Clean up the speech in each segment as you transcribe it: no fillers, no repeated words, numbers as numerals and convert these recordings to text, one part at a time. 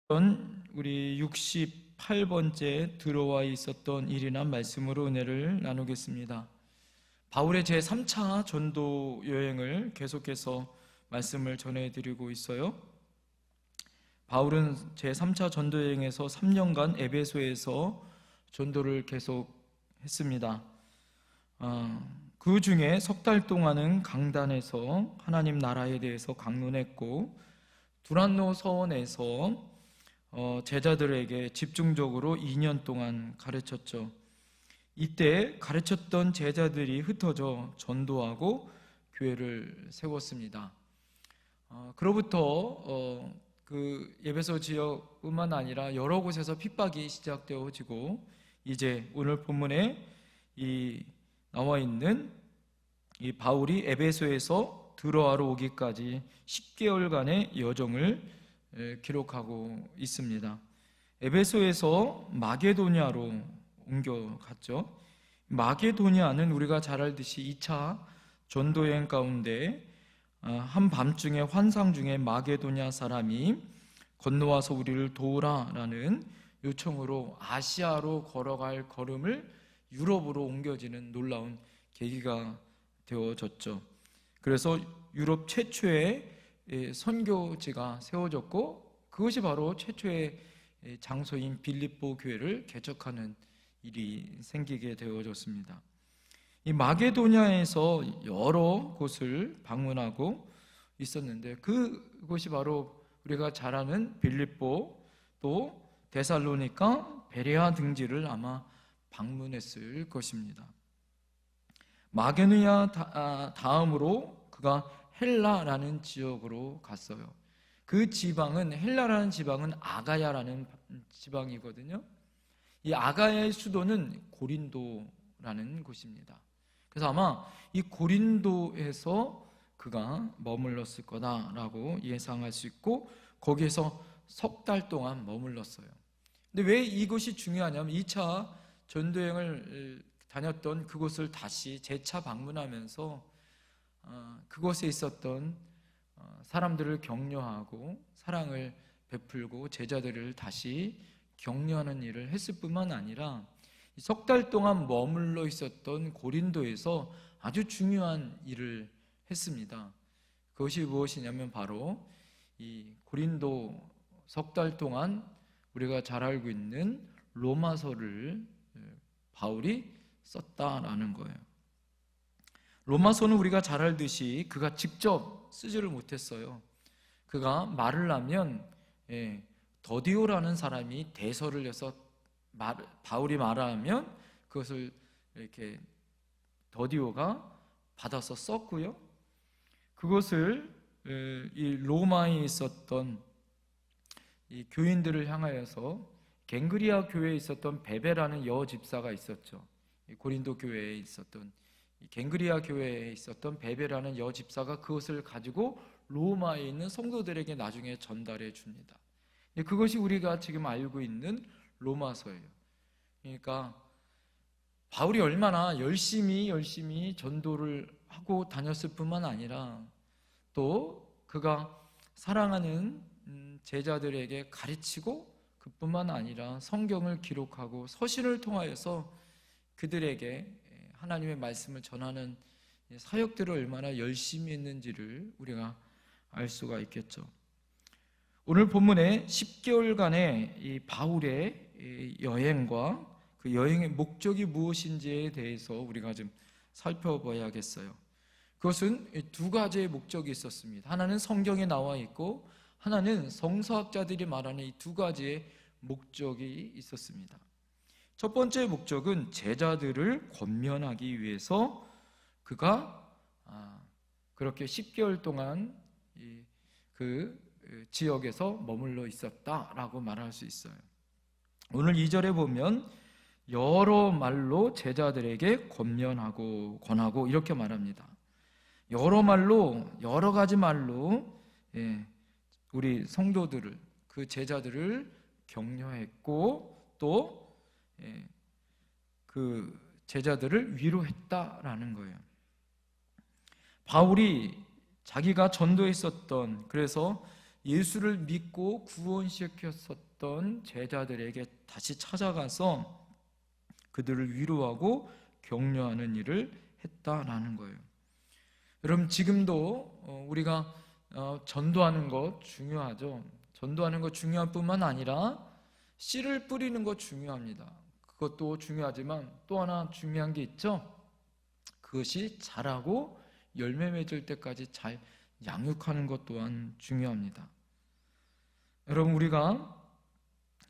우리 68번째 들어와 있었던 일이나 말씀으로 은혜를 나누겠습니다. 바울의 제3차 전도 여행을 계속해서 말씀을 전해드리고 있어요. 바울은 제3차 전도 여행에서 3년간 에베소에서 전도를 계속했습니다. 그 중에 석 달 동안은 강단에서 하나님 나라에 대해서 강론했고, 두란노 서원에서 제자들에게 집중적으로 2년 동안 가르쳤죠. 이때 가르쳤던 제자들이 흩어져 전도하고 교회를 세웠습니다. 그로부터 그 에베소 지역뿐만 아니라 여러 곳에서 핍박이 시작되어지고, 이제 오늘 본문에 나와 있는 이 바울이 에베소에서 드로아로 오기까지 10개월간의 여정을 기록하고 있습니다. 에베소에서 마게도냐로 옮겨갔죠. 마게도냐는 우리가 잘 알듯이 2차 전도여행 가운데 한밤중에 환상 중에 마게도냐 사람이 건너와서 우리를 도우라라는 요청으로 아시아로 걸어갈 걸음을 유럽으로 옮겨지는 놀라운 계기가 되어졌죠. 그래서 유럽 최초의 선교지가 세워졌고, 그것이 바로 최초의 장소인 빌립보 교회를 개척하는 일이 생기게 되어졌습니다. 이 마게도냐에서 여러 곳을 방문하고 있었는데, 그곳이 바로 우리가 잘 아는 빌립보, 또 데살로니가, 베레아 등지를 아마 방문했을 것입니다. 마게도냐 다음으로 그가 헬라라는 지역으로 갔어요. 그 지방은, 헬라라는 지방은 아가야라는 지방이거든요. 이 아가야의 수도는 고린도라는 곳입니다. 그래서 아마 이 고린도에서 그가 머물렀을 거다라고 예상할 수 있고, 거기에서 석 달 동안 머물렀어요. 근데 왜 이것이 중요하냐면 2차 전도여행을 다녔던 그곳을 다시 재차 방문하면서 그곳에 있었던 사람들을 격려하고 사랑을 베풀고 제자들을 다시 격려하는 일을 했을 뿐만 아니라, 석 달 동안 머물러 있었던 고린도에서 아주 중요한 일을 했습니다. 그것이 무엇이냐면 바로 이 고린도 석 달 동안 우리가 잘 알고 있는 로마서를 바울이 썼다라는 거예요. 로마서는 우리가 잘 알듯이 그가 직접 쓰지를 못했어요. 그가 말을 하면 더디오라는 사람이 대서를 해서 바울이 말하면 그것을 이렇게 더디오가 받아서 썼고요. 그것을 이 로마에 있었던 이 교인들을 향하여서, 갱그리아 교회에 있었던 베베라는 여집사가 있었죠. 고린도 교회에 있었던 갱그리아 교회에 있었던 베베라는 여집사가 그것을 가지고 로마에 있는 성도들에게 나중에 전달해 줍니다. 그것이 우리가 지금 알고 있는 로마서예요. 그러니까 바울이 얼마나 열심히 전도를 하고 다녔을 뿐만 아니라, 또 그가 사랑하는 제자들에게 가르치고, 그뿐만 아니라 성경을 기록하고 서신을 통하여서 그들에게 하나님의 말씀을 전하는 사역들을 얼마나 열심히 했는지를 우리가 알 수가 있겠죠. 오늘 본문에 10개월간의 이 바울의 여행과 그 여행의 목적이 무엇인지에 대해서 우리가 좀 살펴봐야겠어요. 그것은 두 가지의 목적이 있었습니다. 하나는 성경에 나와 있고, 하나는 성서학자들이 말하는 이 두 가지의 목적이 있었습니다. 첫 번째 목적은 제자들을 권면하기 위해서 그가 그렇게 10개월 동안 그 지역에서 머물러 있었다라고 말할 수 있어요. 오늘 2절에 보면 여러 말로 제자들에게 권면하고 권하고 이렇게 말합니다. 여러 말로, 여러 가지 말로 우리 성도들을, 그 제자들을 격려했고, 또 그 제자들을 위로했다라는 거예요. 바울이 자기가 전도했었던, 그래서 예수를 믿고 구원시켰었던 제자들에게 다시 찾아가서 그들을 위로하고 격려하는 일을 했다라는 거예요. 여러분, 지금도 우리가 전도하는 것 중요하죠. 전도하는 것 중요할 뿐만 아니라 씨를 뿌리는 것 중요합니다. 그것도 중요하지만 또 하나 중요한 게 있죠. 그것이 자라고 열매 맺을 때까지 잘 양육하는 것 또한 중요합니다. 여러분, 우리가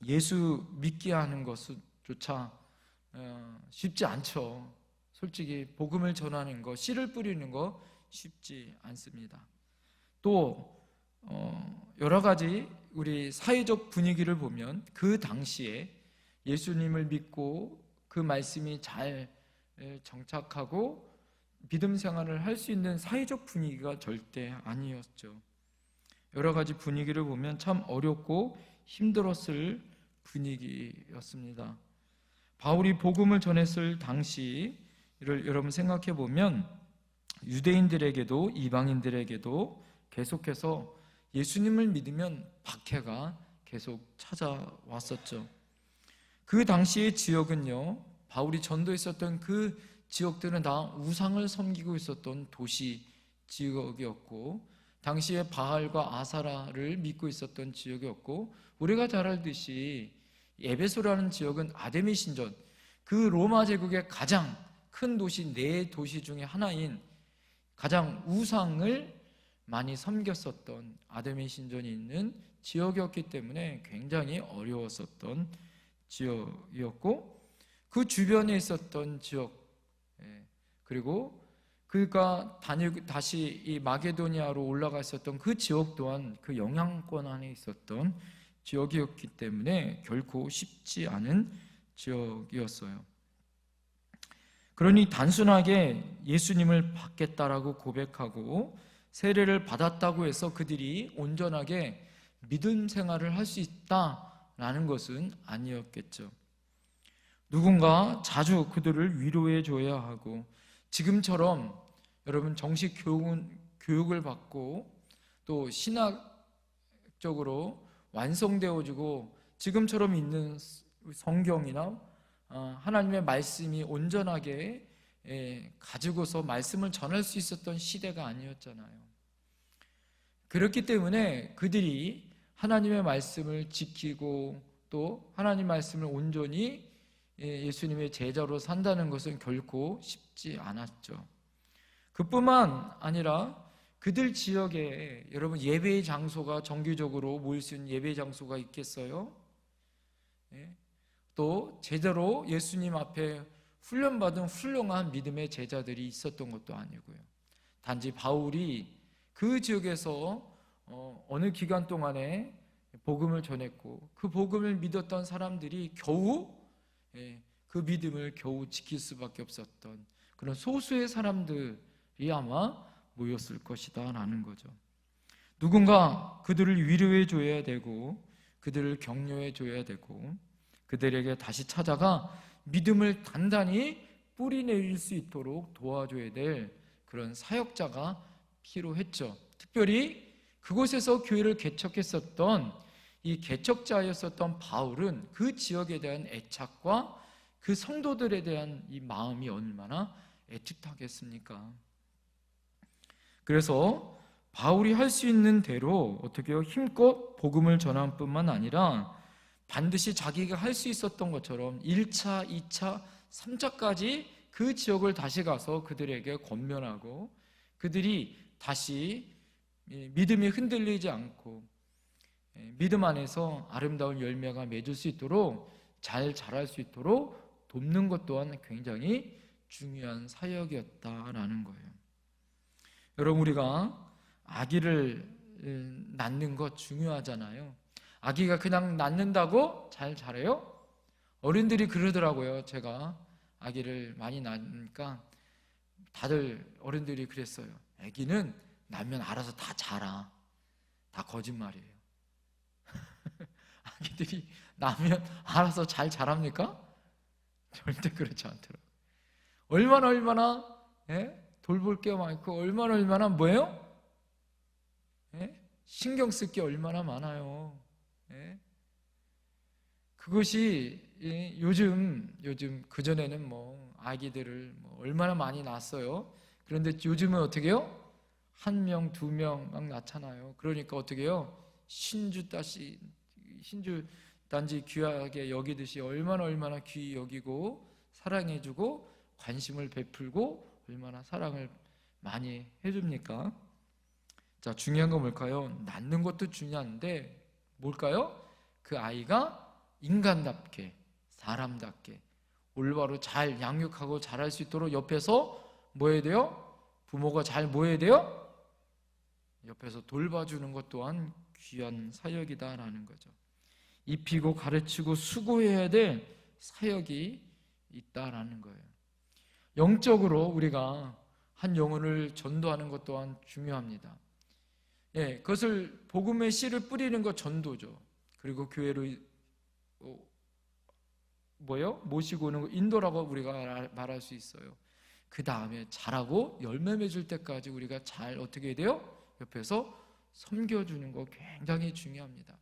예수 믿게 하는 것조차 쉽지 않죠. 솔직히 복음을 전하는 것, 씨를 뿌리는 것 쉽지 않습니다. 또 여러 가지 우리 사회적 분위기를 보면 그 당시에 예수님을 믿고 그 말씀이 잘 정착하고 믿음 생활을 할 수 있는 사회적 분위기가 절대 아니었죠. 여러 가지 분위기를 보면 참 어렵고 힘들었을 분위기였습니다. 바울이 복음을 전했을 당시를 여러분 생각해 보면 유대인들에게도 이방인들에게도 계속해서 예수님을 믿으면 박해가 계속 찾아왔었죠. 그 당시의 지역은요, 바울이 전도했었던 그 지역들은 다 우상을 섬기고 있었던 도시 지역이었고, 당시에 바알과 아사라를 믿고 있었던 지역이었고, 우리가 잘 알듯이 에베소라는 지역은 아데미 신전, 그 로마 제국의 가장 큰 도시 네 도시 중에 하나인 가장 우상을 많이 섬겼었던 아데미 신전이 있는 지역이었기 때문에 굉장히 어려웠었던 지역이었고, 그 주변에 있었던 지역, 그리고 그가 다시 이 마게도니아로 올라가 있었던 그 지역 또한 그 영향권 안에 있었던 지역이었기 때문에 결코 쉽지 않은 지역이었어요. 그러니 단순하게 예수님을 받겠다라고 고백하고 세례를 받았다고 해서 그들이 온전하게 믿음 생활을 할 수 있다라는 것은 아니었겠죠. 누군가 자주 그들을 위로해 줘야 하고, 지금처럼 여러분 정식 교육을 받고 또 신학적으로 완성되어지고 지금처럼 있는 성경이나 하나님의 말씀이 온전하게 가지고서 말씀을 전할 수 있었던 시대가 아니었잖아요. 그렇기 때문에 그들이 하나님의 말씀을 지키고 또 하나님 말씀을 온전히 예수님의 제자로 산다는 것은 결코 쉽지 않았죠. 그뿐만 아니라 그들 지역에 여러분 예배의 장소가 정기적으로 모일 수 있는 예배의 장소가 있겠어요? 또 제대로 예수님 앞에 훈련받은 훌륭한 믿음의 제자들이 있었던 것도 아니고요. 단지 바울이 그 지역에서 어느 기간 동안에 복음을 전했고 그 복음을 믿었던 사람들이 겨우 그 믿음을 겨우 지킬 수밖에 없었던 그런 소수의 사람들이 아마 모였을 것이다 라는 거죠. 누군가 그들을 위로해 줘야 되고 그들을 격려해 줘야 되고 그들에게 다시 찾아가 믿음을 단단히 뿌리내릴 수 있도록 도와줘야 될 그런 사역자가 필요했죠. 특별히 그곳에서 교회를 개척했었던 이 개척자였었던 바울은 그 지역에 대한 애착과 그 성도들에 대한 이 마음이 얼마나 애틋하겠습니까? 그래서 바울이 할 수 있는 대로 어떻게요? 힘껏 복음을 전할 뿐만 아니라 반드시 자기가 할 수 있었던 것처럼 1차, 2차, 3차까지 그 지역을 다시 가서 그들에게 권면하고 그들이 다시 믿음이 흔들리지 않고 믿음 안에서 아름다운 열매가 맺을 수 있도록 잘 자랄 수 있도록 돕는 것 또한 굉장히 중요한 사역이었다라는 거예요. 여러분, 우리가 아기를 낳는 것 중요하잖아요. 아기가 그냥 낳는다고 잘 자라요? 어른들이 그러더라고요. 제가 아기를 많이 낳으니까 다들 어른들이 그랬어요. 아기는 낳으면 알아서 다 자라. 다 거짓말이에요. 아기들이 낳으면 알아서 잘 자랍니까? 절대 그렇지 않더라고요. 얼마나 돌볼 게 많고 얼마나 뭐예요? 신경 쓸 게 얼마나 많아요. 예? 그것이 요즘 그전에는 뭐 아기들을 뭐 얼마나 많이 낳았어요. 그런데 요즘은 어떻게 해요? 1명, 2명 막 낳잖아요. 그러니까 어떻게 해요? 신주 단지 귀하게 여기듯이 얼마나 귀히 여기고 사랑해주고 관심을 베풀고 얼마나 사랑을 많이 해줍니까? 자, 중요한 건 뭘까요? 낳는 것도 중요한데 뭘까요? 그 아이가 인간답게, 사람답게 올바로 잘 양육하고 자랄 수 있도록 옆에서 뭐 해야 돼요? 부모가 잘 뭐 해야 돼요? 옆에서 돌봐주는 것 또한 귀한 사역이다라는 거죠. 입히고 가르치고 수고해야 될 사역이 있다라는 거예요. 영적으로 우리가 한 영혼을 전도하는 것 또한 중요합니다. 예, 그것을 복음의 씨를 뿌리는 것 전도죠. 그리고 교회로 모시고 오는 거 인도라고 우리가 말할 수 있어요. 그 다음에 자라고 열매 맺을 때까지 우리가 잘 어떻게 해야 돼요? 옆에서 섬겨주는 거 굉장히 중요합니다.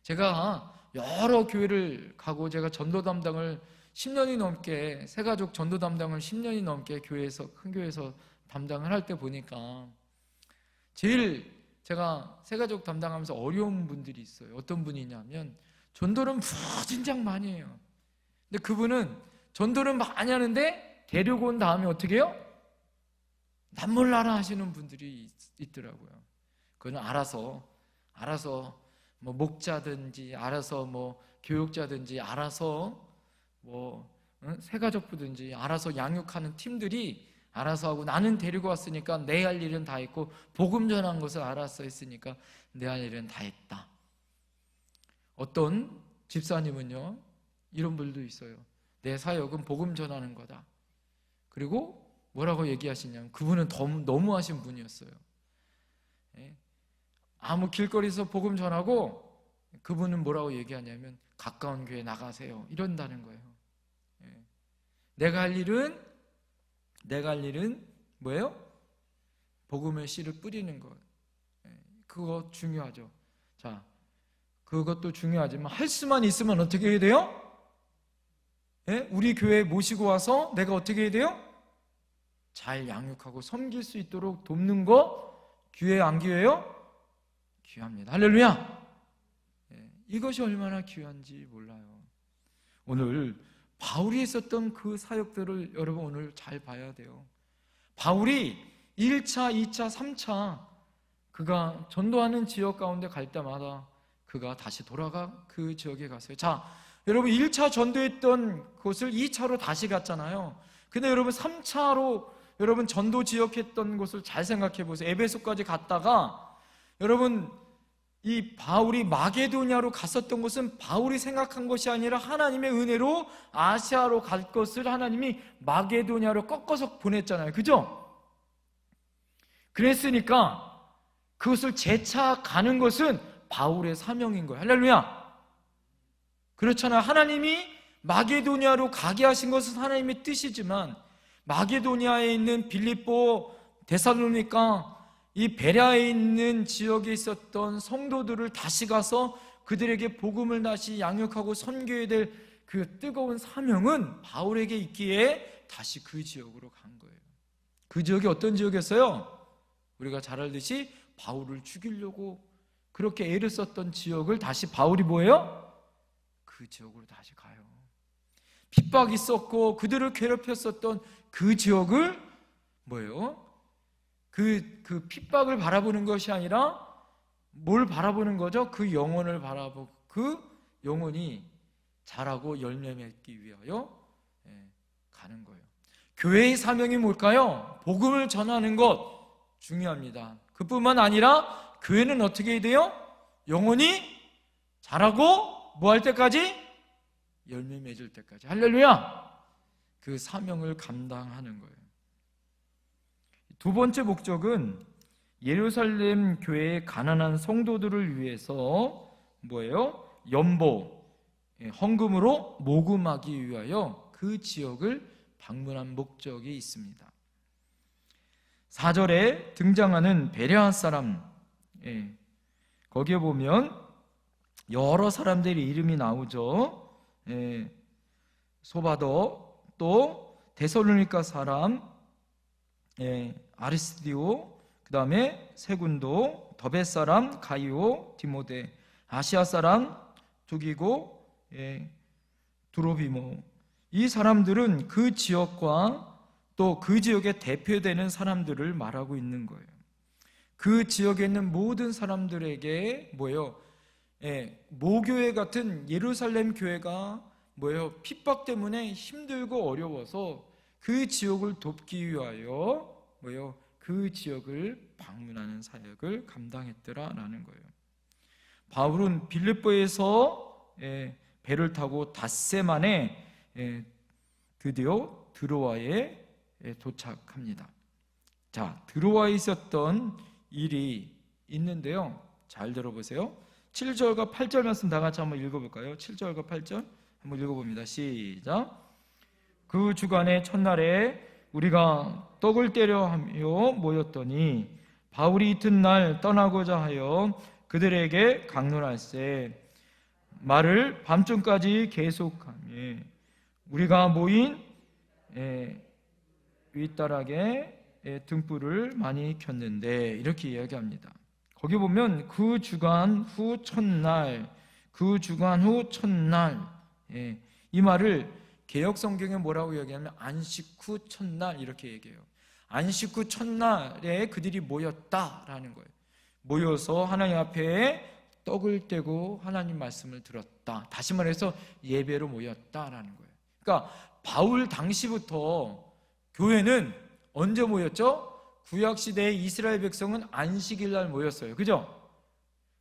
제가 여러 교회를 가고 제가 전도 담당을 10년이 넘게 새가족 전도 담당을 10년이 넘게 큰 교회에서 담당을 할 때 보니까 제일 제가 새가족 담당하면서 어려운 분들이 있어요. 어떤 분이냐면 전도는 무진장 많이 해요. 근데 그분은 전도는 많이 하는데 데리고 온 다음에 어떻게 해요? 남몰라라 하시는 분들이 있더라고요. 그건 알아서 뭐 목자든지 알아서 뭐 교육자든지 알아서 뭐 새가족부든지 알아서 양육하는 팀들이 알아서 하고 나는 데리고 왔으니까 내 할 일은 다 했고 복음 전한 것을 알아서 했으니까 내 할 일은 다 했다. 어떤 집사님은요 이런 분도 있어요. 내 사역은 복음 전하는 거다. 그리고 뭐라고 얘기하시냐면 그분은 너무하신 분이었어요. 아무 길거리에서 복음 전하고 그분은 뭐라고 얘기하냐면 가까운 교회 나가세요 이런다는 거예요. 내가 할 일은 뭐예요? 복음의 씨를 뿌리는 것. 그거 중요하죠. 자, 그것도 중요하지만 할 수만 있으면 어떻게 해야 돼요? 우리 교회에 모시고 와서 내가 어떻게 해야 돼요? 잘 양육하고 섬길 수 있도록 돕는 거 귀해요, 안 귀해요? 귀합니다. 할렐루야! 이것이 얼마나 귀한지 몰라요. 오늘 바울이 했었던 그 사역들을 여러분 오늘 잘 봐야 돼요. 바울이 1차, 2차, 3차 그가 전도하는 지역 가운데 갈 때마다 그가 다시 돌아가 그 지역에 갔어요. 자, 여러분 1차 전도했던 곳을 2차로 다시 갔잖아요. 근데 여러분 3차로 여러분 전도 지역했던 곳을 잘 생각해 보세요. 에베소까지 갔다가 여러분 이 바울이 마게도냐로 갔었던 것은 바울이 생각한 것이 아니라 하나님의 은혜로 아시아로 갈 것을 하나님이 마게도냐로 꺾어서 보냈잖아요. 그죠? 그랬으니까 그것을 재차 가는 것은 바울의 사명인 거예요. 할렐루야! 그렇잖아요. 하나님이 마게도냐로 가게 하신 것은 하나님의 뜻이지만 마게도냐에 있는 빌립보, 데살로니가 이 베레아에 있는 지역에 있었던 성도들을 다시 가서 그들에게 복음을 다시 양육하고 선교해야 될 그 뜨거운 사명은 바울에게 있기에 다시 그 지역으로 간 거예요. 그 지역이 어떤 지역이었어요? 우리가 잘 알듯이 바울을 죽이려고 그렇게 애를 썼던 지역을 다시 바울이 뭐예요? 그 지역으로 다시 가요. 핍박이 있었고 그들을 괴롭혔었던 그 지역을 뭐예요? 그 핍박을 바라보는 것이 아니라 뭘 바라보는 거죠? 그 영혼을 바라보고 그 영혼이 자라고 열매 맺기 위하여 가는 거예요. 교회의 사명이 뭘까요? 복음을 전하는 것 중요합니다. 그뿐만 아니라 교회는 어떻게 해야 돼요? 영혼이 자라고 뭐 할 때까지? 열매 맺을 때까지. 할렐루야! 그 사명을 감당하는 거예요. 두 번째 목적은 예루살렘 교회의 가난한 성도들을 위해서 뭐예요? 연보, 헌금으로 모금하기 위하여 그 지역을 방문한 목적이 있습니다. 4절에 등장하는 베레아 사람, 거기에 보면 여러 사람들의 이름이 나오죠. 소바더, 또 데살로니가 사람 아리스디오, 그 다음에 세군도, 더베 사람 가이오, 디모데, 아시아 사람 두기고, 두로비모. 이 사람들은 그 지역과 또 그 지역에 대표되는 사람들을 말하고 있는 거예요. 그 지역에 있는 모든 사람들에게 뭐예요? 모교회 같은 예루살렘 교회가 뭐예요? 핍박 때문에 힘들고 어려워서 그 지역을 돕기 위하여 뭐예요? 그 지역을 방문하는 사역을 감당했더라라는 거예요. 바울은 빌립보에서 배를 타고 닷새 만에 드디어 드로아에 도착합니다. 자, 드로아에 있었던 일이 있는데요. 잘 들어보세요. 7절과 8절 말씀 다 같이 한번 읽어볼까요? 7절과 8절 한번 읽어봅니다. 시작. 그 주간의 첫날에 우리가 떡을 떼려 하며 모였더니 바울이 이튿날 떠나고자 하여 그들에게 강론할세 말을 밤중까지 계속하며 우리가 모인 윗다락에 등불을 많이 켰는데, 이렇게 이야기합니다. 거기 보면 그 주간 후 첫날, 그 주간 후 첫날, 이 말을 개역 성경에 뭐라고 이야기하면 안식 후 첫날 이렇게 얘기해요. 안식 후 첫날에 그들이 모였다라는 거예요. 모여서 하나님 앞에 떡을 떼고 하나님 말씀을 들었다. 다시 말해서 예배로 모였다라는 거예요. 그러니까 바울 당시부터 교회는 언제 모였죠? 구약시대의 이스라엘 백성은 안식일 날 모였어요. 그죠?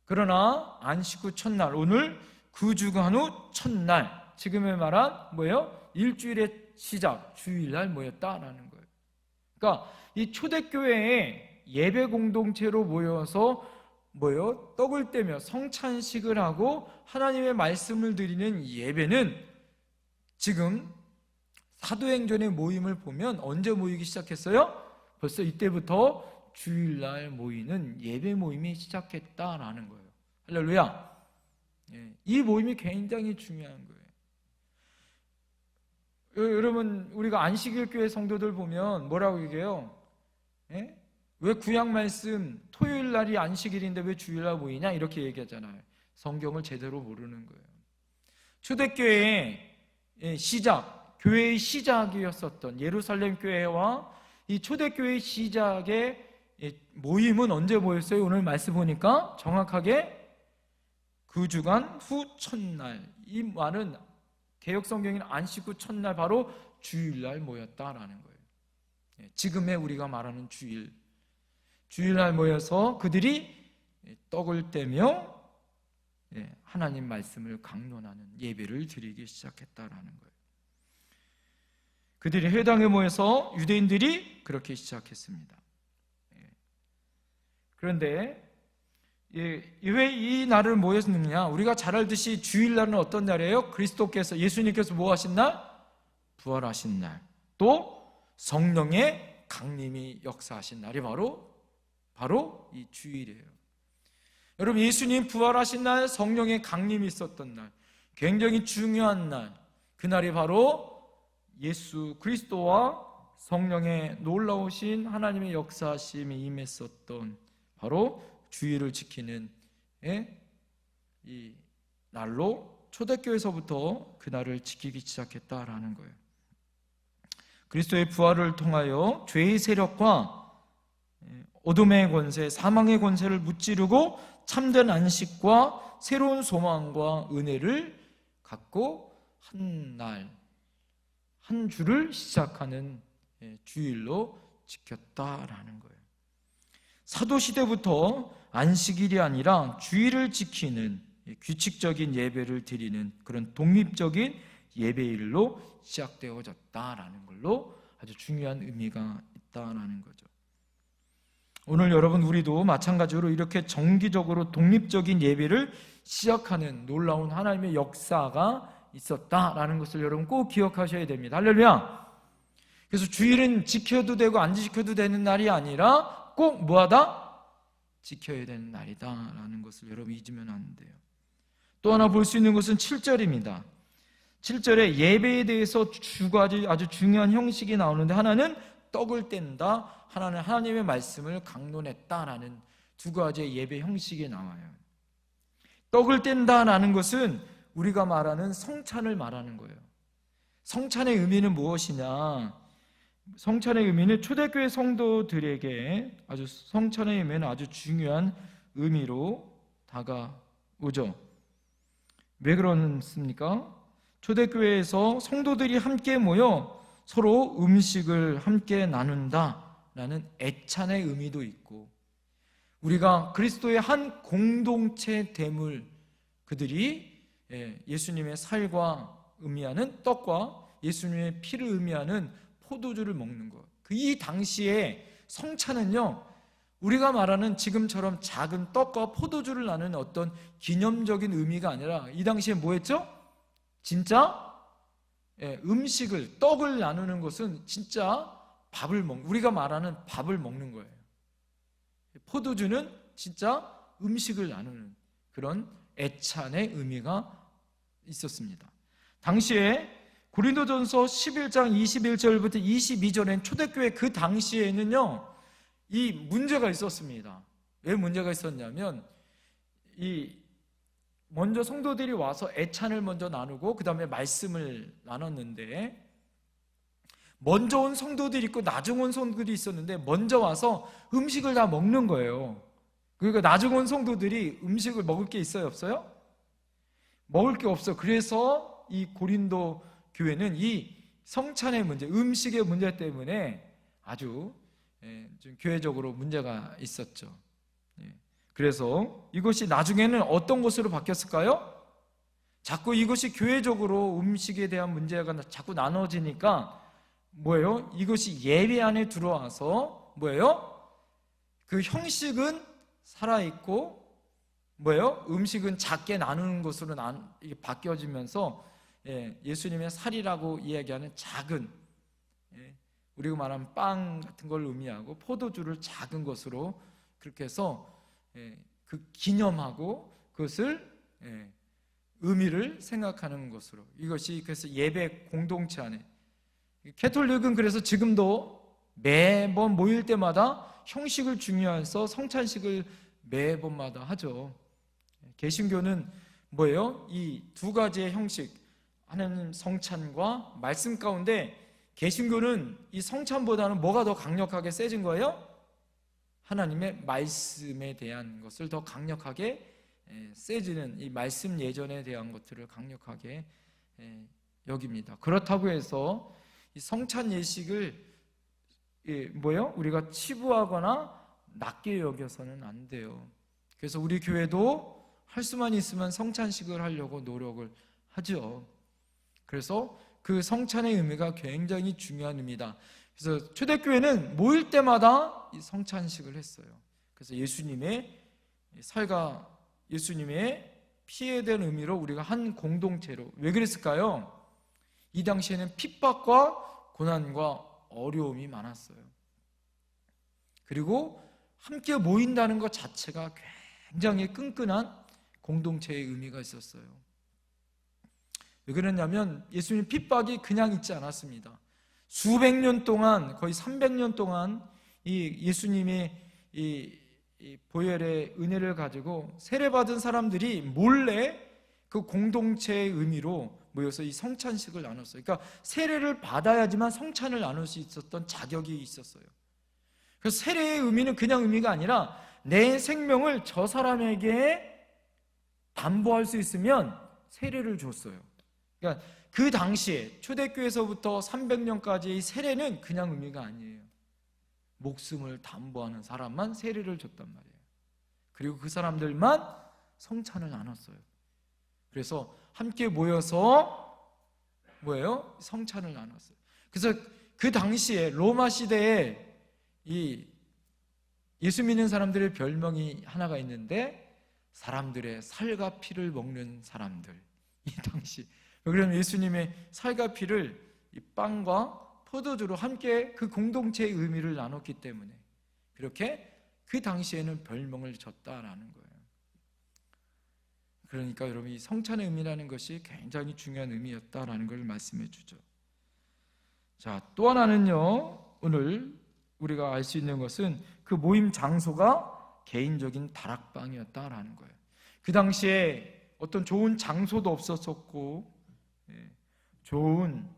그러나 안식 후 첫날, 오늘 그 주간 후 첫날, 지금의 말한 뭐예요? 일주일의 시작, 주일날 모였다라는 거예요. 그러니까 이 초대교회에 예배 공동체로 모여서 떡을 떼며 성찬식을 하고 하나님의 말씀을 드리는 예배는 지금 사도행전의 모임을 보면 언제 모이기 시작했어요? 벌써 이때부터 주일날 모이는 예배 모임이 시작했다라는 거예요. 할렐루야. 이 모임이 굉장히 중요한 거예요. 여러분, 우리가 안식일 교회 성도들 보면 뭐라고 얘기해요? 왜 구약 말씀 토요일 날이 안식일인데 왜 주일날 모이냐? 이렇게 얘기하잖아요. 성경을 제대로 모르는 거예요. 초대교회의 시작, 교회의 시작이었었던 예루살렘 교회와 이 초대교회의 시작의 모임은 언제 모였어요? 오늘 말씀 보니까 정확하게 그 주간 후 첫날, 이 말은 개역 성경에는 안식 후 첫날, 바로 주일날 모였다라는 거예요. 지금의 우리가 말하는 주일날 모여서 그들이 떡을 떼며 하나님 말씀을 강론하는 예배를 드리기 시작했다라는 거예요. 그들이 회당에 모여서 유대인들이 그렇게 시작했습니다. 그런데 왜 이 날을 모였느냐? 우리가 잘 알듯이 주일날은 어떤 날이에요? 그리스도께서, 예수님께서 뭐 하신 날? 부활하신 날. 또 성령의 강림이 역사하신 날이 바로 이 주일이에요. 여러분, 예수님 부활하신 날, 성령의 강림이 있었던 날, 굉장히 중요한 날, 그날이 바로 예수 그리스도와 성령의 놀라우신 하나님의 역사하심이 임했었던 바로 주일을 지키는 이 날로 초대교회에서부터 그날을 지키기 시작했다라는 거예요. 그리스도의 부활을 통하여 죄의 세력과 어둠의 권세, 사망의 권세를 무찌르고 참된 안식과 새로운 소망과 은혜를 갖고 한 날, 한 주를 시작하는 주일로 지켰다라는 거예요. 사도시대부터 안식일이 아니라 주일을 지키는 규칙적인 예배를 드리는 그런 독립적인 예배일로 시작되어졌다라는 걸로 아주 중요한 의미가 있다라는 거죠. 오늘 여러분, 우리도 마찬가지로 이렇게 정기적으로 독립적인 예배를 시작하는 놀라운 하나님의 역사가 있었다라는 것을 여러분 꼭 기억하셔야 됩니다. 할렐루야. 그래서 주일은 지켜도 되고 안 지켜도 되는 날이 아니라 꼭 뭐하다? 지켜야 되는 날이다라는 것을 여러분 잊으면 안 돼요. 또 하나 볼 수 있는 것은 7절입니다. 7절에 예배에 대해서 두 가지 아주 중요한 형식이 나오는데, 하나는 떡을 뗀다, 하나는 하나님의 말씀을 강론했다라는 두 가지의 예배 형식이 나와요. 떡을 뗀다라는 것은 우리가 말하는 성찬을 말하는 거예요. 성찬의 의미는 무엇이냐? 성찬의 의미는 초대교회 성도들에게 성찬의 의미는 아주 중요한 의미로 다가오죠. 왜 그렇습니까? 초대교회에서 성도들이 함께 모여 서로 음식을 함께 나눈다라는 애찬의 의미도 있고, 우리가 그리스도의 한 공동체 됨을, 그들이 예수님의 살과 의미하는 떡과 예수님의 피를 의미하는 포도주를 먹는 것. 이 당시에 성찬은요, 우리가 말하는 지금처럼 작은 떡과 포도주를 나누는 어떤 기념적인 의미가 아니라, 이 당시에 뭐였죠? 진짜 음식을, 떡을 나누는 것은 진짜 우리가 말하는 밥을 먹는 거예요. 포도주는 진짜 음식을 나누는 그런 애찬의 의미가 있었습니다. 당시에 고린도전서 11장 21절부터 22절엔 초대교회 그 당시에는요, 이 문제가 있었습니다. 왜 문제가 있었냐면, 먼저 성도들이 와서 애찬을 먼저 나누고 그 다음에 말씀을 나눴는데, 먼저 온 성도들이 있고 나중 온 성도들이 있었는데, 먼저 와서 음식을 다 먹는 거예요. 그러니까 나중 온 성도들이 음식을 먹을 게 있어요, 없어요? 먹을 게 없어. 그래서 이 고린도 교회는 이 성찬의 문제, 음식의 문제 때문에 아주 좀 교회적으로 문제가 있었죠. 그래서 이것이 나중에는 어떤 것으로 바뀌었을까요? 자꾸 이것이 교회적으로 음식에 대한 문제가 자꾸 나눠지니까 뭐예요? 이것이 예배 안에 들어와서 뭐예요? 그 형식은 살아있고 뭐예요? 음식은 작게 나누는 것으로 이게 바뀌어지면서 예수님의 살이라고 이야기하는 작은, 우리가 말하는 빵 같은 걸 의미하고 포도주를 작은 것으로 그렇게 해서 그 기념하고 그것을 의미를 생각하는 것으로, 이것이 그래서 예배 공동체 안에, 캐톨릭은 그래서 지금도 매번 모일 때마다 형식을 중요해서 성찬식을 매번마다 하죠. 개신교는 뭐예요? 이 두 가지의 형식, 하나님 성찬과 말씀 가운데 개신교는 이 성찬보다는 뭐가 더 강력하게 세진 거예요? 하나님의 말씀에 대한 것을 더 강력하게 세지는, 이 말씀 예전에 대한 것들을 강력하게 여깁니다. 그렇다고 해서 이 성찬 예식을 우리가 치부하거나 낮게 여겨서는 안 돼요. 그래서 우리 교회도 할 수만 있으면 성찬식을 하려고 노력을 하죠. 그래서 그 성찬의 의미가 굉장히 중요한 의미다. 그래서 초대교회는 모일 때마다 이 성찬식을 했어요. 그래서 예수님의 살과 예수님의 피에 대한 의미로 우리가 한 공동체로. 왜 그랬을까요? 이 당시에는 핍박과 고난과 어려움이 많았어요. 그리고 함께 모인다는 것 자체가 굉장히 끈끈한 공동체의 의미가 있었어요. 왜 그랬냐면 예수님 핍박이 그냥 있지 않았습니다. 수백 년 동안, 거의 300년 동안 이 예수님의 이 보혈의 은혜를 가지고 세례받은 사람들이 몰래 그 공동체의 의미로 모여서 이 성찬식을 나눴어요. 그러니까 세례를 받아야지만 성찬을 나눌 수 있었던 자격이 있었어요. 그래서 세례의 의미는 그냥 의미가 아니라 내 생명을 저 사람에게 담보할 수 있으면 세례를 줬어요. 그러니까 그 당시에 초대교회에서부터 300년까지의 세례는 그냥 의미가 아니에요. 목숨을 담보하는 사람만 세례를 줬단 말이에요. 그리고 그 사람들만 성찬을 나눴어요. 그래서 함께 모여서 성찬을 나눴어요. 그래서 그 당시에 로마 시대에 이 예수 믿는 사람들의 별명이 하나가 있는데, 사람들의 살과 피를 먹는 사람들. 이 당시, 그러면 예수님의 살과 피를 이 빵과 포도주로 함께 그 공동체의 의미를 나눴기 때문에 그렇게 그 당시에는 별명을 줬다라는 거예요. 그러니까 여러분, 이 성찬의 의미라는 것이 굉장히 중요한 의미였다라는 걸 말씀해 주죠. 자, 또 하나는요, 오늘 우리가 알 수 있는 것은 그 모임 장소가 개인적인 다락방이었다라는 거예요. 그 당시에 어떤 좋은 장소도 없었었고, 좋은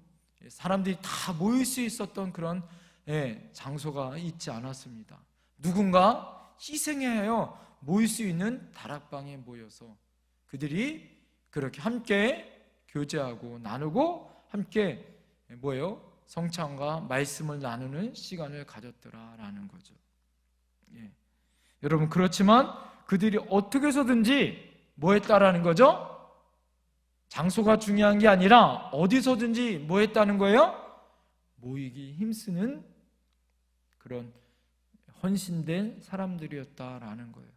사람들이 다 모일 수 있었던 그런 장소가 있지 않았습니다. 누군가 희생하여 모일 수 있는 다락방에 모여서 그들이 그렇게 함께 교제하고 나누고 함께 성찬과 말씀을 나누는 시간을 가졌더라라는 거죠. 여러분, 그렇지만 그들이 어떻게 해서든지 뭐 했다라는 거죠? 장소가 중요한 게 아니라 어디서든지 뭐 했다는 거예요? 모이기 힘쓰는 그런 헌신된 사람들이었다라는 거예요.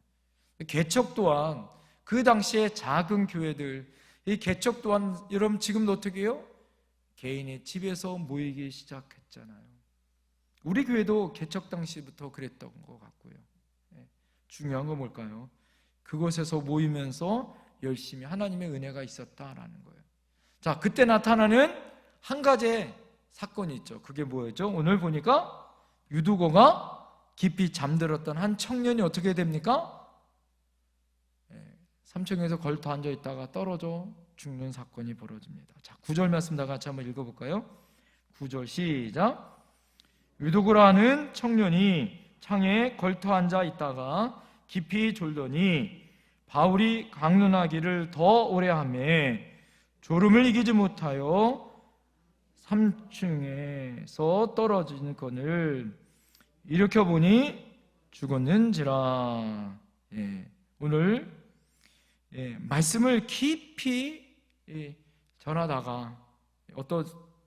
개척 또한 그 당시에 작은 교회들, 이 개척 또한 여러분 지금도 어떻게 해요? 개인의 집에서 모이기 시작했잖아요. 우리 교회도 개척 당시부터 그랬던 것 같고요. 중요한 건 뭘까요? 그곳에서 모이면서 열심히 하나님의 은혜가 있었다라는 거예요. 자, 그때 나타나는 한 가지의 사건이 있죠. 그게 뭐였죠? 오늘 보니까 유두고가 깊이 잠들었던 한 청년이 어떻게 됩니까? 3층에서 걸터 앉아 있다가 떨어져 죽는 사건이 벌어집니다. 자, 9절 말씀 다 같이 한번 읽어볼까요? 9절 시작. 유두고라는 청년이 창에 걸터 앉아 있다가 깊이 졸더니 바울이 강론하기를 더 오래 하며 졸음을 이기지 못하여 3층에서 떨어진 건을 일으켜 보니 죽었는지라. 오늘 말씀을 깊이 전하다가 어떤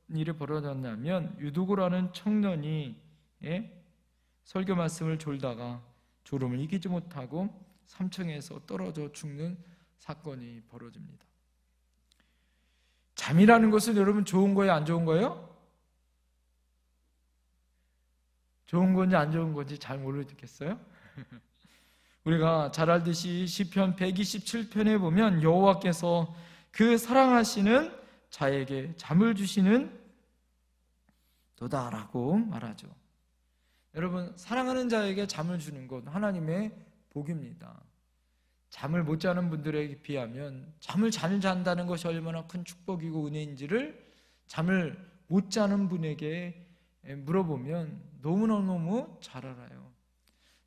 일이 벌어졌냐면 유두고라는 청년이 설교 말씀을 졸다가 졸음을 이기지 못하고 3층에서 떨어져 죽는 사건이 벌어집니다. 잠이라는 것은 여러분 좋은 거예요, 안 좋은 거예요? 좋은 건지 안 좋은 건지 잘 모르겠어요? 우리가 잘 알듯이 시편 127편에 보면 여호와께서 그 사랑하시는 자에게 잠을 주시는 도다라고 말하죠. 여러분, 사랑하는 자에게 잠을 주는 것 하나님의 복입니다. 잠을 못 자는 분들에게 비하면 잠을 잘 잔다는 것이 얼마나 큰 축복이고 은혜인지를 잠을 못 자는 분에게 물어보면 너무너무 잘 알아요.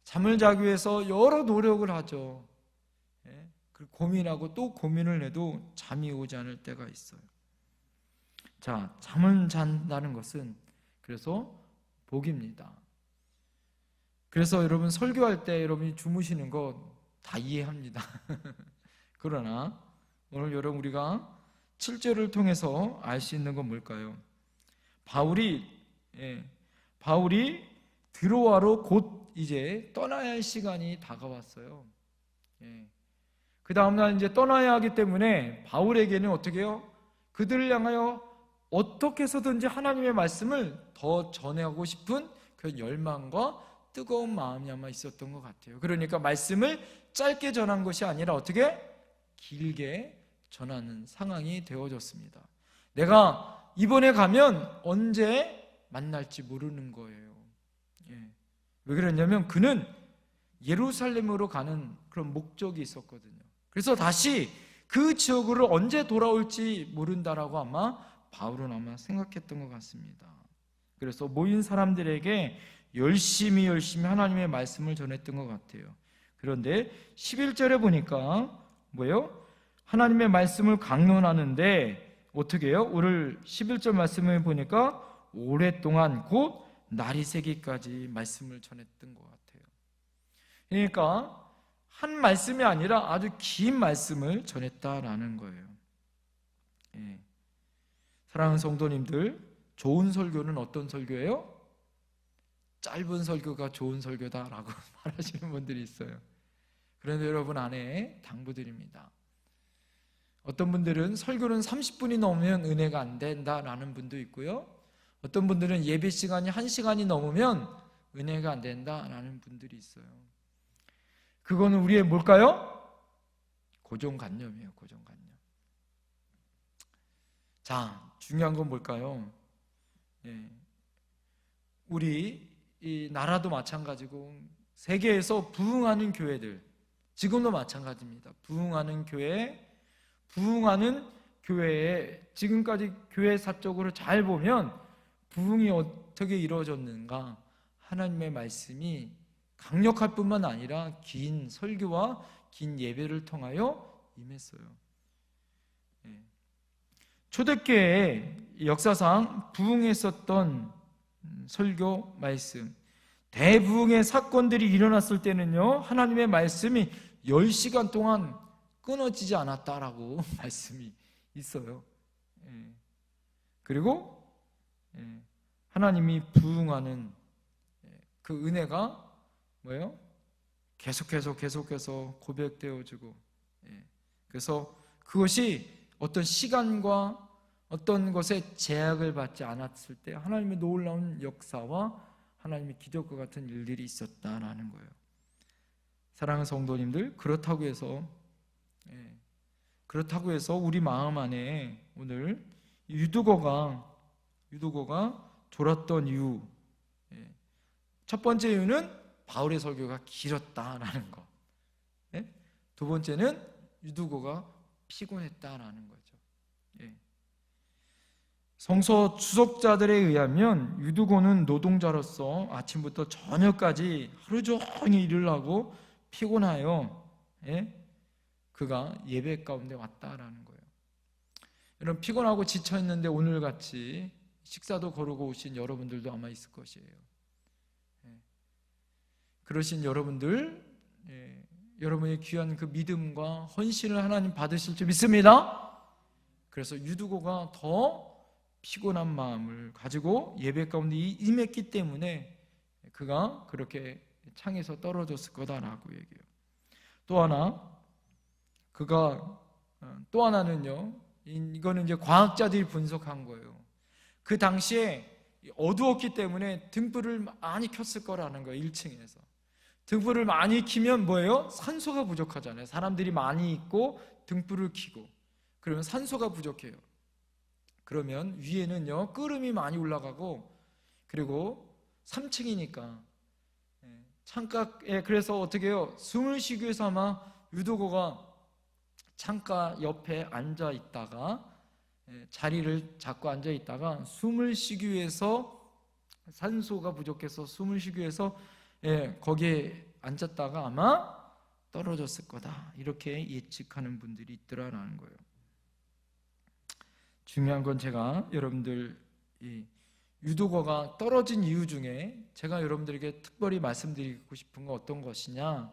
잠을 자기 위해서 여러 노력을 하죠. 고민하고 또 고민을 해도 잠이 오지 않을 때가 있어요. 자, 잠을 잔다는 것은 그래서 복입니다. 그래서 여러분 설교할 때 여러분이 주무시는 거 다 이해합니다. 그러나 오늘 여러분 우리가 7절을 통해서 알 수 있는 건 뭘까요? 바울이 드로아로 곧 이제 떠나야 할 시간이 다가왔어요. 그 다음날 이제 떠나야 하기 때문에 바울에게는 어떻게 해요? 그들을 향하여 어떻게 해서든지 하나님의 말씀을 더 전하고 싶은 그런 열망과 뜨거운 마음이 아마 있었던 것 같아요. 그러니까 말씀을 짧게 전한 것이 아니라 어떻게? 길게 전하는 상황이 되어졌습니다. 내가 이번에 가면 언제 만날지 모르는 거예요. 왜 그랬냐면 그는 예루살렘으로 가는 그런 목적이 있었거든요. 그래서 다시 그 지역으로 언제 돌아올지 모른다라고 아마 바울은 아마 생각했던 것 같습니다. 그래서 모인 사람들에게 열심히 하나님의 말씀을 전했던 것 같아요. 그런데 11절에 보니까 뭐예요? 하나님의 말씀을 강론하는데 어떻게 해요? 오늘 11절 말씀을 보니까 오랫동안 곧 날이 새기까지 말씀을 전했던 것 같아요. 그러니까 한 말씀이 아니라 아주 긴 말씀을 전했다라는 거예요. 사랑하는 성도님들, 좋은 설교는 어떤 설교예요? 짧은 설교가 좋은 설교다라고 말하시는 분들이 있어요. 그런데 여러분 안에 당부드립니다. 어떤 분들은 설교는 30분이 넘으면 은혜가 안 된다라는 분도 있고요. 어떤 분들은 예배 시간이 1시간이 넘으면 은혜가 안 된다라는 분들이 있어요. 그거는 우리의 뭘까요? 고정관념이에요. 고정관념. 자, 중요한 건 뭘까요? 우리 이 나라도 마찬가지고 세계에서 부흥하는 교회들, 지금도 마찬가지입니다. 부흥하는 교회에 지금까지 교회사적으로 잘 보면 부흥이 어떻게 이루어졌는가? 하나님의 말씀이 강력할 뿐만 아니라 긴 설교와 긴 예배를 통하여 임했어요. 초대교회의 역사상 부흥했었던 설교 말씀, 대부흥의 사건들이 일어났을 때는요, 하나님의 말씀이 10시간 동안 끊어지지 않았다라고 말씀이 있어요. 그리고 하나님이 부흥하는 그 은혜가 뭐예요? 계속해서 고백되어지고, 그래서 그것이 어떤 시간과 어떤 것에 제약을 받지 않았을 때 하나님의 놀라운 역사와 하나님의 기적과 같은 일들이 있었다라는 거예요. 사랑하는 성도님들, 그렇다고 해서 우리 마음 안에 오늘 유두거가 졸았던 이유, 첫 번째 이유는 바울의 설교가 길었다라는 것, 두 번째는 유두거가 피곤했다라는 거죠. 성서 주석자들에 의하면 유두고는 노동자로서 아침부터 저녁까지 하루 종일 일을 하고 피곤하여 그가 예배 가운데 왔다라는 거예요. 여러분, 피곤하고 지쳐있는데 오늘같이 식사도 거르고 오신 여러분들도 아마 있을 것이에요. 그러신 여러분들, 여러분의 귀한 그 믿음과 헌신을 하나님 받으실 줄 믿습니다. 그래서 유두고가 더 피곤한 마음을 가지고 예배 가운데 임했기 때문에 그가 그렇게 창에서 떨어졌을 거다라고 얘기해요. 또 하나는요, 이거는 이제 과학자들이 분석한 거예요. 그 당시에 어두웠기 때문에 등불을 많이 켰을 거라는 거예요. 1층에서 등불을 많이 켜면 뭐예요? 산소가 부족하잖아요. 사람들이 많이 있고 등불을 켜고 그러면 산소가 부족해요. 그러면 위에는요, 끓음이 많이 올라가고, 그리고 3층이니까 창가에, 그래서 어떻게 해요? 숨을 쉬기 위해서 아마 유도고가 창가 옆에 앉아 있다가, 자리를 잡고 앉아 있다가 숨을 쉬기 위해서, 산소가 부족해서 숨을 쉬기 위해서 거기에 앉았다가 아마 떨어졌을 거다, 이렇게 예측하는 분들이 있더라라는 거예요. 중요한 건 제가 여러분들 유두거가 떨어진 이유 중에 제가 여러분들에게 특별히 말씀드리고 싶은 건 어떤 것이냐,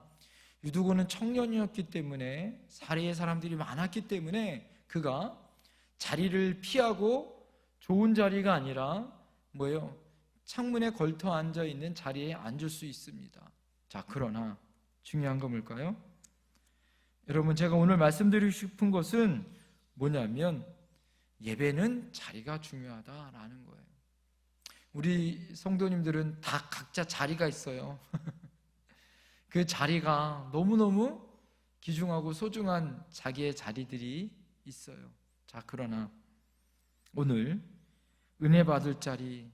유두거는 청년이었기 때문에 사리의 사람들이 많았기 때문에 그가 자리를 피하고 좋은 자리가 아니라 뭐예요? 창문에 걸터 앉아 있는 자리에 앉을 수 있습니다. 자, 그러나 중요한 건 뭘까요? 여러분, 제가 오늘 말씀드리고 싶은 것은 뭐냐면 예배는 자리가 중요하다라는 거예요. 우리 성도님들은 다 각자 자리가 있어요. 그 자리가 너무너무 귀중하고 소중한 자기의 자리들이 있어요. 자, 그러나 오늘 은혜 받을 자리,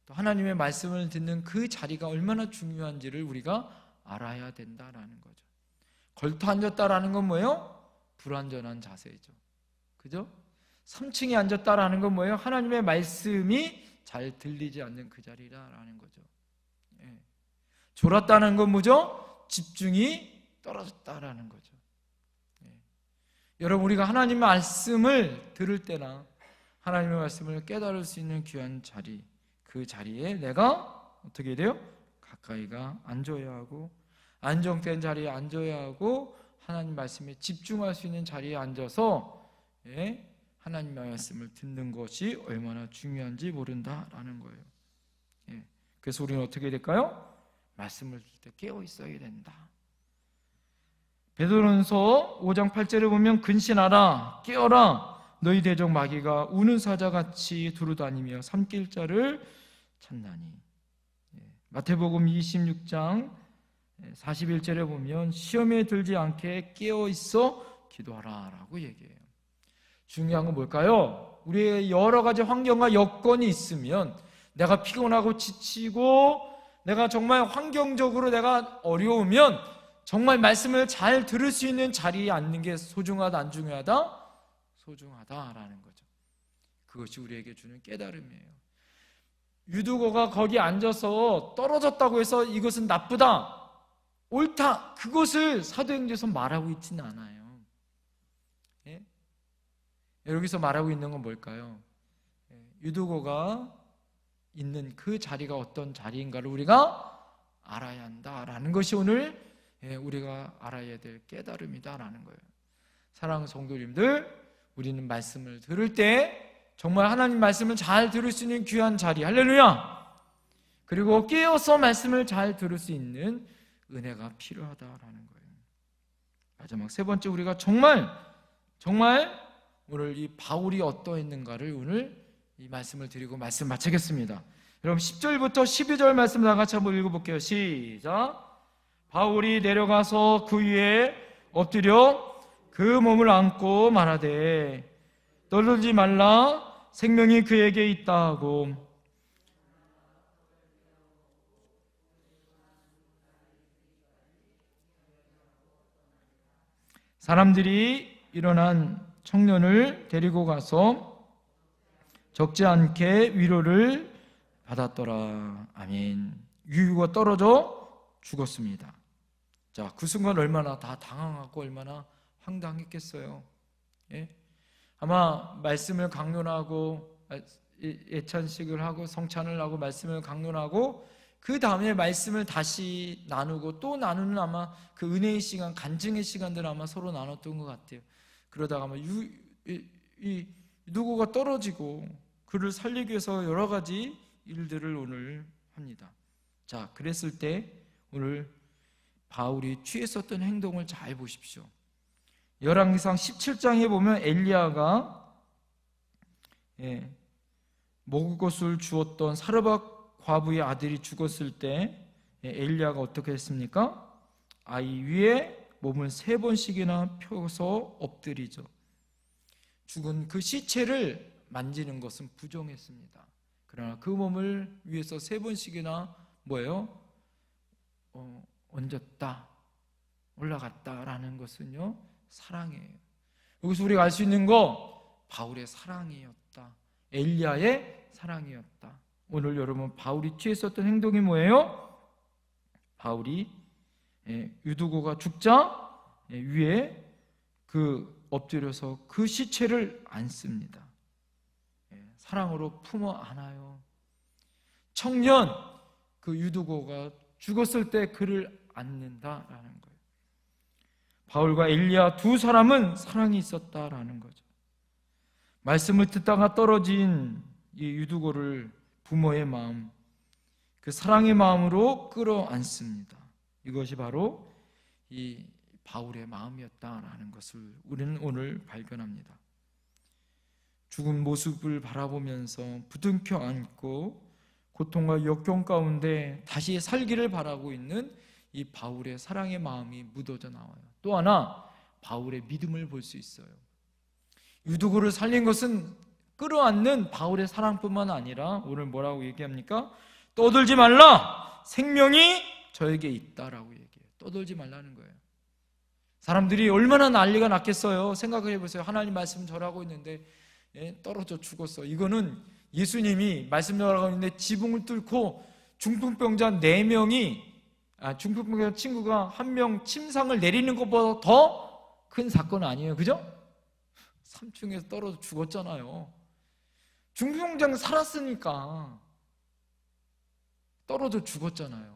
또 하나님의 말씀을 듣는 그 자리가 얼마나 중요한지를 우리가 알아야 된다라는 거죠. 걸터 앉았다라는 건 뭐예요? 불완전한 자세죠. 그죠? 3층에 앉았다라는 건 뭐예요? 하나님의 말씀이 잘 들리지 않는 그 자리라는 거죠. 졸았다는 건 뭐죠? 집중이 떨어졌다라는 거죠. 여러분, 우리가 하나님의 말씀을 들을 때나 하나님의 말씀을 깨달을 수 있는 귀한 자리, 그 자리에 내가 어떻게 돼요? 가까이가 앉아야 하고, 안정된 자리에 앉아야 하고, 하나님 말씀에 집중할 수 있는 자리에 앉아서 하나님의 말씀을 듣는 것이 얼마나 중요한지 모른다라는 거예요. 그래서 우리는 어떻게 될까요? 말씀을 들 때 깨어 있어야 된다. 베드로전서 5장 8절에 보면 근신하라, 깨어라, 너희 대적 마귀가 우는 사자같이 두루다니며 삼킬 자를 찾나니. 마태복음 26장 41절에 보면 시험에 들지 않게 깨어 있어 기도하라 라고 얘기해요. 중요한 건 뭘까요? 우리의 여러 가지 환경과 여건이 있으면 내가 피곤하고 지치고 내가 정말 환경적으로 내가 어려우면 정말 말씀을 잘 들을 수 있는 자리에 앉는 게 소중하다, 안 중요하다? 소중하다라는 거죠. 그것이 우리에게 주는 깨달음이에요. 유두고가 거기 앉아서 떨어졌다고 해서 이것은 나쁘다, 옳다, 그것을 사도행전에서 말하고 있지는 않아요. 예? 여기서 말하고 있는 건 뭘까요? 유두고가 있는 그 자리가 어떤 자리인가를 우리가 알아야 한다라는 것이 오늘 우리가 알아야 될 깨달음이다라는 거예요. 사랑하는 성도님들, 우리는 말씀을 들을 때 정말 하나님 말씀을 잘 들을 수 있는 귀한 자리, 할렐루야! 그리고 깨어서 말씀을 잘 들을 수 있는 은혜가 필요하다라는 거예요. 마지막 세 번째, 우리가 정말 오늘 이 바울이 어떠했는가를 오늘 이 말씀을 드리고 말씀 마치겠습니다. 여러분 10절부터 12절 말씀 다 같이 한번 읽어볼게요. 시작. 바울이 내려가서 그 위에 엎드려 그 몸을 안고 말하되 떨지 말라, 생명이 그에게 있다 하고 사람들이 일어난 청년을 데리고 가서 적지 않게 위로를 받았더라. 아멘. 유유가 떨어져 죽었습니다. 자, 그 순간 얼마나 다 당황하고 얼마나 황당했겠어요. 예? 아마 말씀을 강론하고 예찬식을 하고 성찬을 하고 말씀을 강론하고 그 다음에 말씀을 다시 나누고 또 나누는 아마 그 은혜의 시간, 간증의 시간들 아마 서로 나눴던 것 같아요. 그러다가 아마 누구가 떨어지고 그를 살리기 위해서 여러 가지 일들을 오늘 합니다. 자, 그랬을 때 오늘 바울이 취했었던 행동을 잘 보십시오. 열왕기상 17장에 보면 엘리야가 먹을 것을 주었던 사르밧 과부의 아들이 죽었을 때 엘리야가 어떻게 했습니까? 아이 위에 몸을 3번씩이나 펴서 엎드리죠. 죽은 그 시체를 만지는 것은 부정했습니다. 그러나 그 몸을 위에서 3번씩이나 뭐예요? 얹었다, 올라갔다라는 것은요, 사랑이에요. 여기서 우리가 알 수 있는 거, 바울의 사랑이었다, 엘리야의 사랑이었다. 오늘 여러분 바울이 취했었던 행동이 뭐예요? 바울이 유두고가 죽자 위에 그 엎드려서 그 시체를 안습니다. 사랑으로 품어 안아요. 청년 그 유두고가 죽었을 때 그를 안는다라는 거예요. 바울과 엘리야 두 사람은 사랑이 있었다라는 거죠. 말씀을 듣다가 떨어진 이 유두고를 부모의 마음, 그 사랑의 마음으로 끌어안습니다. 이것이 바로 이 바울의 마음이었다라는 것을 우리는 오늘 발견합니다. 죽은 모습을 바라보면서 부둥켜 안고 고통과 역경 가운데 다시 살기를 바라고 있는 이 바울의 사랑의 마음이 묻어져 나와요. 또 하나, 바울의 믿음을 볼 수 있어요. 유두고를 살린 것은 끌어안는 바울의 사랑뿐만 아니라 오늘 뭐라고 얘기합니까? 떠들지 말라, 생명이 저에게 있다라고 얘기해요. 떠들지 말라는 거예요. 사람들이 얼마나 난리가 났겠어요. 생각을 해보세요. 하나님 말씀 전하고 있는데 떨어져 죽었어. 이거는 예수님이 말씀 전하고 있는데 지붕을 뚫고 중풍병자 4명이 중풍병자 친구가 1명 침상을 내리는 것보다 더 큰 사건 아니에요, 그죠? 3층에서 떨어져 죽었잖아요. 중풍병자는 살았으니까 떨어져 죽었잖아요.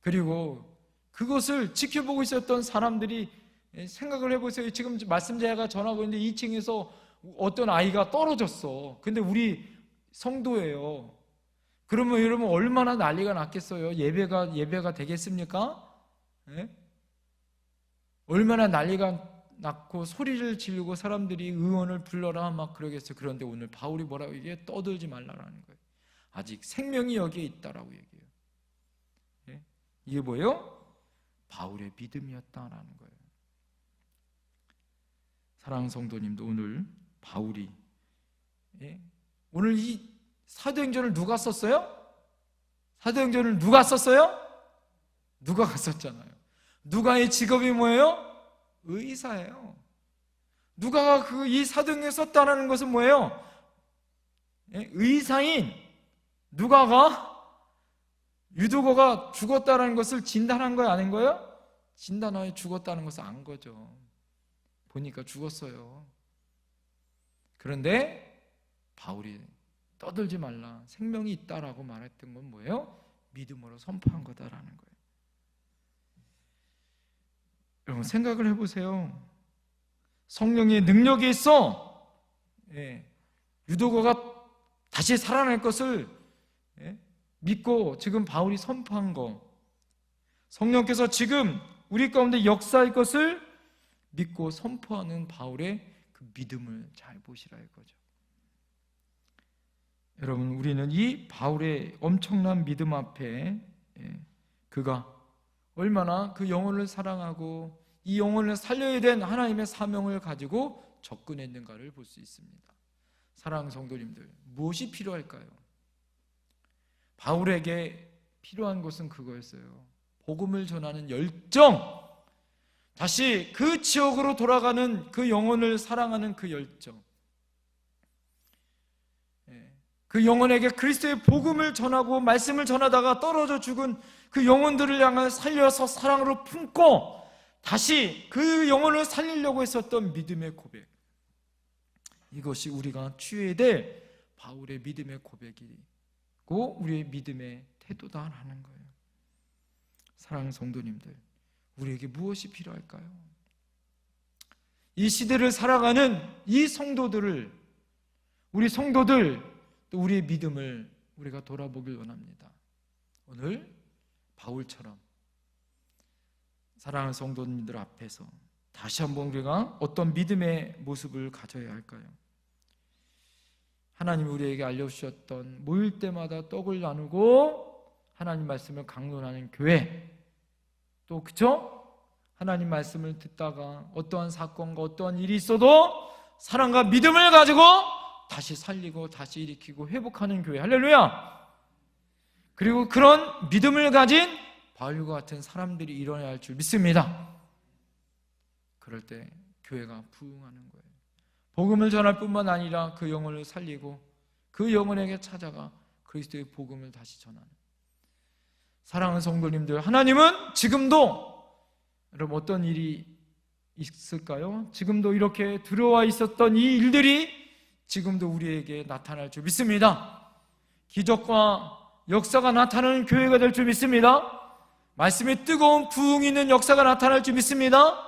그리고 그것을 지켜보고 있었던 사람들이 생각을 해보세요. 지금 말씀 제가 전하고 있는데 2층에서 어떤 아이가 떨어졌어. 근데 우리 성도예요. 그러면 여러분 얼마나 난리가 났겠어요? 예배가 되겠습니까? 얼마나 난리가 났고 소리를 지르고 사람들이 의원을 불러라 막 그러겠어요. 그런데 오늘 바울이 뭐라고 얘기해? 떠들지 말라라는 거예요. 아직 생명이 여기에 있다라고 얘기해요. 이게 뭐예요? 바울의 믿음이었다라는 거예요. 사랑하는 성도님도 오늘 바울이 오늘 이 사도행전을 누가 썼어요? 사도행전을 누가 썼어요? 누가가 썼잖아요. 누가의 직업이 뭐예요? 의사예요. 누가가 이 사도행전을 썼다는 것은 뭐예요? 의사인 누가가 유두고가 죽었다는 것을 진단한 거예요? 아닌 거예요? 진단하에 죽었다는 것을 안 거죠. 보니까 죽었어요. 그런데 바울이 떠들지 말라, 생명이 있다라고 말했던 건 뭐예요? 믿음으로 선포한 거다라는 거예요. 여러분 생각을 해보세요. 성령의 능력이 있어 유도거가 다시 살아날 것을 믿고 지금 바울이 선포한 거, 성령께서 지금 우리 가운데 역사할 것을 믿고 선포하는 바울의 그 믿음을 잘 보시라 이거죠. 여러분 우리는 이 바울의 엄청난 믿음 앞에 그가 얼마나 그 영혼을 사랑하고 이 영혼을 살려야 된 하나님의 사명을 가지고 접근했는가를 볼 수 있습니다. 사랑하는 성도님들, 무엇이 필요할까요? 바울에게 필요한 것은 그거였어요. 복음을 전하는 열정, 다시 그 지역으로 돌아가는 그 영혼을 사랑하는 그 열정, 그 영혼에게 그리스도의 복음을 전하고 말씀을 전하다가 떨어져 죽은 그 영혼들을 향해 살려서 사랑으로 품고 다시 그 영혼을 살리려고 했었던 믿음의 고백, 이것이 우리가 취해야 될 바울의 믿음의 고백이고 우리의 믿음의 태도다라는 거예요. 사랑하는 성도님들, 우리에게 무엇이 필요할까요? 이 시대를 살아가는 이 성도들을, 우리 성도들, 또 우리의 믿음을 우리가 돌아보길 원합니다. 오늘 바울처럼 사랑하는 성도님들 앞에서 다시 한번 우리가 어떤 믿음의 모습을 가져야 할까요? 하나님이 우리에게 알려주셨던 모일 때마다 떡을 나누고 하나님 말씀을 강론하는 교회, 또 그쵸? 하나님 말씀을 듣다가 어떠한 사건과 어떠한 일이 있어도 사랑과 믿음을 가지고 다시 살리고 다시 일으키고 회복하는 교회, 할렐루야! 그리고 그런 믿음을 가진 바울과 같은 사람들이 일어나야 할 줄 믿습니다. 그럴 때 교회가 부흥하는 거예요. 복음을 전할 뿐만 아니라 그 영혼을 살리고 그 영혼에게 찾아가 그리스도의 복음을 다시 전하는, 사랑하는 성도님들, 하나님은 지금도, 여러분 어떤 일이 있을까요? 지금도 이렇게 들어와 있었던 이 일들이 지금도 우리에게 나타날 줄 믿습니다. 기적과 역사가 나타나는 교회가 될 줄 믿습니다. 말씀의 뜨거운 부흥이 있는 역사가 나타날 줄 믿습니다.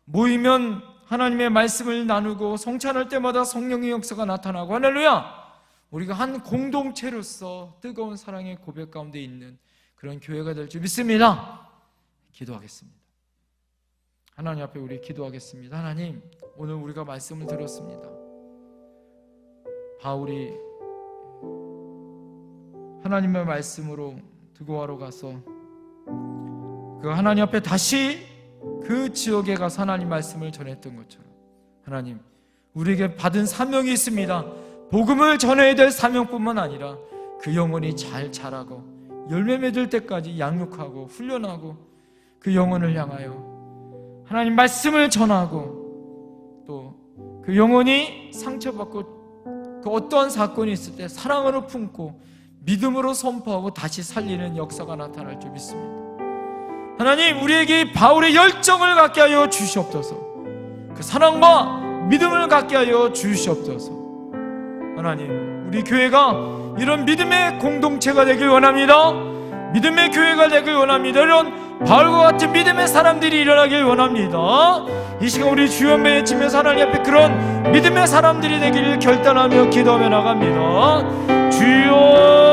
모이면 하나님의 말씀을 나누고 성찬할 때마다 성령의 역사가 나타나고, 할렐루야! 우리가 한 공동체로서 뜨거운 사랑의 고백 가운데 있는 그런 교회가 될 줄 믿습니다. 기도하겠습니다. 하나님 앞에 우리 기도하겠습니다. 하나님, 오늘 우리가 말씀을 들었습니다. 바울이 하나님의 말씀으로 두고아로 가서 그 하나님 앞에 다시 그 지역에 가서 하나님 말씀을 전했던 것처럼, 하나님, 우리에게 받은 사명이 있습니다. 복음을 전해야 될 사명뿐만 아니라 그 영혼이 잘 자라고 열매 맺을 때까지 양육하고 훈련하고 그 영혼을 향하여 하나님 말씀을 전하고, 또 그 영혼이 상처받고 그 어떠한 사건이 있을 때 사랑으로 품고 믿음으로 선포하고 다시 살리는 역사가 나타날 줄 믿습니다. 하나님, 우리에게 바울의 열정을 갖게 하여 주시옵소서. 그 사랑과 믿음을 갖게 하여 주시옵소서. 하나님, 우리 교회가 이런 믿음의 공동체가 되길 원합니다. 믿음의 교회가 되길 원합니다. 이런 바울과 같은 믿음의 사람들이 일어나길 원합니다. 이 시간 우리 주여 외치면서 하나님 앞에 그런 믿음의 사람들이 되기를 결단하며 기도하며 나갑니다. 주여